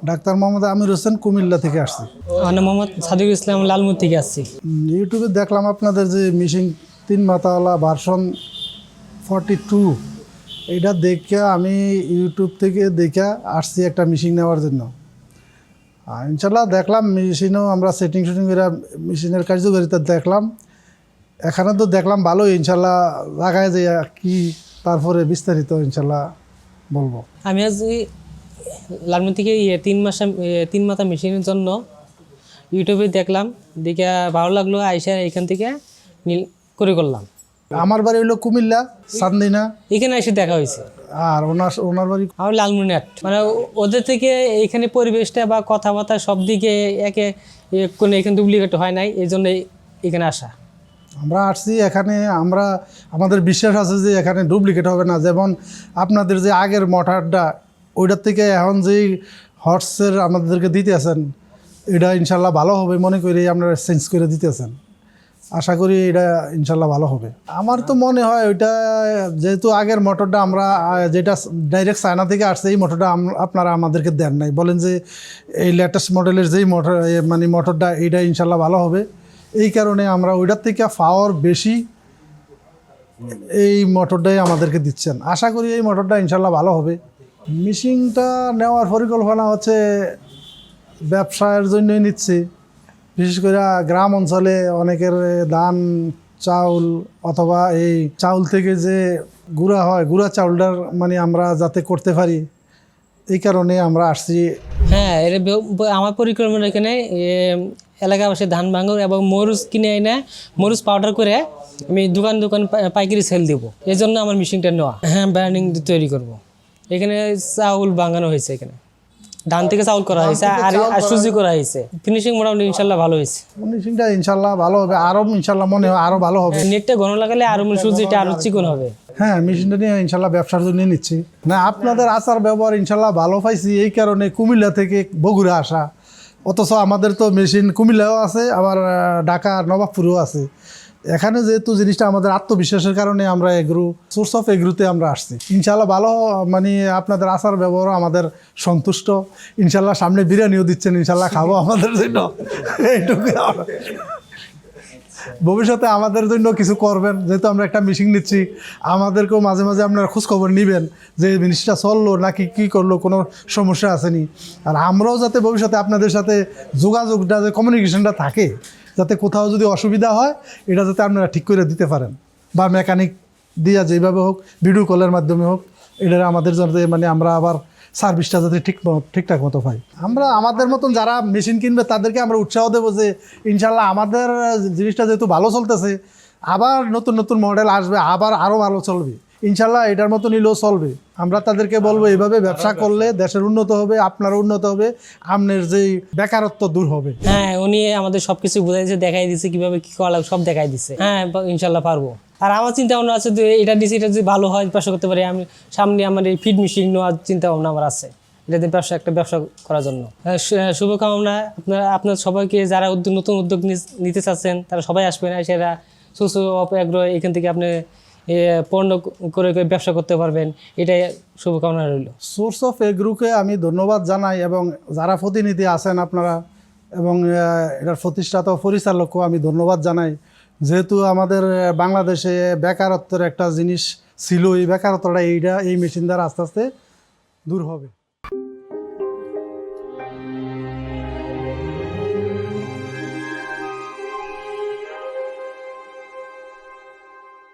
Doctor Mohammad Amir Hossain, Comilla থেকে আসছি। আমার নাম মোহাম্মদ সাদিকুল ইসলাম, লালমুর থেকে আসছি। ইউটিউবে দেখলাম আপনাদের যে মেশিন 3 মাথাওয়ালা ভার্সন 42, এটা দেখে আমি ইউটিউব থেকে দেখে আসছি একটা মেশিন নেওয়ার জন্য। ইনশাল্লাহ দেখলাম মেশিনও আমরা সেটিং করে মেশিনের কার্যকারিতা দেখলাম। এখানে তো দেখলাম ভালোই, ইনশাল্লাহ লাগায় যে কি তারপরে বিস্তারিত ইনশাল্লাহ বলবো। আমি আজ লালমুর থেকে 3 মাথা মেশিনের জন্য ইউটিউবে দেখলাম, দেখে ভালো লাগলো, আইসা এখান থেকে করে করলাম। আমার বাড়ি হলো কুমিল্লা চান্দিনা, এখানে এসে দেখা হয়েছে। আর ওনার বাড়ি আমার লালমনিরহাট। মানে ওদের থেকে এইখানে পরিবেশটা বা কথাবার্তা সব দিকে কোনো এখানে ডুপ্লিকেট হয় নাই, এই জন্য এখানে আসা। আমরা আসছি এখানে, আমাদের বিশ্বাস আছে যে এখানে ডুপ্লিকেট হবে না। যেমন আপনাদের যে আগের মোটরটা, ওইটার থেকে এখন যেই হর্সের আমাদেরকে দিতেছেন, এটা ইনশাল্লাহ ভালো হবে মনে করি আপনারা চেঞ্জ করে দিতেছেন। আশা করি এটা ইনশাল্লাহ ভালো হবে। আমার তো মনে হয় ওইটা যেহেতু আগের মোটরটা আমরা যেটা ডাইরেক্ট চায়না থেকে আসছে, এই মোটরটা আপনারা আমাদেরকে দেন নাই, বলেন যে এই লেটেস্ট মডেলের যেই মোটরটা এইটা ইনশাল্লাহ ভালো হবে। এই কারণে আমরা ওইটার থেকে পাওয়ার বেশি এই মোটরটাই আমাদেরকে দিচ্ছেন। আশা করি এই মোটরটা ইনশাল্লাহ ভালো হবে। মেশিনটা নেওয়ার পরিকল্পনা হচ্ছে ব্যবসায়ের জন্যই নিচ্ছি। বিশেষ করে গ্রাম অঞ্চলে অনেকের ধান চাউল অথবা এই চাউল থেকে যে গুঁড়া হয়, গুঁড়া চাউলটার আমরা যাতে করতে পারি, এই কারণে আমরা আসছি। হ্যাঁ, আমার পরিকল্পনা এখানে এলাকাবাসী ধান ভাঙর এবং মরুচ কিনে এনে মরুচ পাউডার করে আমি দোকান পাইকারি সেল দেবো। এই জন্য আমার মেশিনটা নেওয়া। হ্যাঁ, ব্র্যান্ডিং তৈরি করব। এখানে চাউল ভাঙানো হয়েছে, এখানে ধান থেকে চাউল করা হয়েছে আর সুজি করা হয়েছে। ফিনিশিং মোটামুটি ইনশাল্লাহ ভালো হয়েছে। ফিনিশিংটা ইনশাল্লাহ ভালো হবে, আরও ইনশাল্লাহ মনে হয় আরও ভালো হবে। নেটটা ঘন লাগালে আরও সুজিটা আরও চিকন হবে। হ্যাঁ, মেশিনটা নিয়ে ইনশাল্লাহ ব্যবসার জন্য নিচ্ছি। না, আপনাদের আচার ব্যবহার ইনশাল্লাহ ভালো পাইছি, এই কারণে কুমিল্লা থেকে বগুড়া আসা। অথচ আমাদের তো মেশিন কুমিল্লাও আছে, আবার ঢাকা নবাবপুরেও আছে। এখানে যেহেতু জিনিসটা আমাদের আত্মবিশ্বাসের কারণে আমরা সোর্স অফ এগ্রুতে আমরা আসছি। ইনশাল্লাহ ভালো, আপনাদের আচার ব্যবহারও আমাদের সন্তুষ্ট। ইনশাল্লাহ সামনে বিরিয়ানিও দিচ্ছেন, ইনশাল্লাহ খাবো আমাদের জন্য। এইটুকু ভবিষ্যতে আমাদের জন্য কিছু করবেন, যেহেতু আমরা একটা মেশিন নিচ্ছি, আমাদেরকেও মাঝে মাঝে আপনারা খোঁজখবর নেবেন যে জিনিসটা চললো নাকি কী করলো, কোনো সমস্যা আসেনি। আর আমরাও যাতে ভবিষ্যতে আপনাদের সাথে যোগাযোগটা, যে কমিউনিকেশনটা থাকে, যাতে কোথাও যদি অসুবিধা হয় এটা যাতে আপনারা ঠিক করে দিতে পারেন, বা মেকানিক দিয়া যেভাবে হোক, ভিডিও কলের মাধ্যমে হোক, এটা আমাদের যাতে আমরা আবার সার্ভিসটা যাতে ঠিকঠাক মতো পাই। আমরা আমাদের মতন যারা মেশিন কিনবে তাদেরকে আমরা উৎসাহ দেবো যে ইনশাল্লাহ আমাদের জিনিসটা যেহেতু ভালো চলতেছে, আবার নতুন নতুন মডেল আসবে, আবার আরও ভালো চলবে ইনশাল্লাহ, এটার মতো নিলেও চলবে। আমরা তাদেরকে বলবো এইভাবে ব্যবসা করলে দেশের উন্নত হবে, আপনারও উন্নত হবে, আপনার যেই বেকারত্ব দূর হবে। হ্যাঁ, উনি আমাদের সব কিছু বুঝাইছে, দেখাই দিচ্ছে কীভাবে কী করা লাগবে, সব দেখাই দিচ্ছে। হ্যাঁ, ইনশাল্লাহ পারবো। আর আমার চিন্তা ভাবনা আছে যে এটা দিচ্ছি, এটা যদি ভালো হয় ব্যবসা করতে পারি। আমি সামনে আমার এই ফিড মেশিন নেওয়ার চিন্তা ভাবনা আমার আছে, এটাতে একটা ব্যবসা করার জন্য। শুভকামনা আপনার সবাইকে, যারা নতুন উদ্যোগ নিতে চাচ্ছেন তারা সবাই আসবেন। সেটা সোর্স অফ এগ্রো, এখান থেকে আপনি পণ্য করে ব্যবসা করতে পারবেন, এটাই শুভকামনা রইল। সোর্স অফ এগ্রোকে আমি ধন্যবাদ জানাই, এবং যারা প্রতিনিধি আছেন আপনারা, এবং এটার প্রতিষ্ঠাতা পরিচালককেও আমি ধন্যবাদ জানাই। যেহেতু আমাদের বাংলাদেশে বেকারত্বের একটা জিনিস ছিল, এই বেকারত্বটা এই মেশিন দ্বারা আস্তে আস্তে দূর হবে।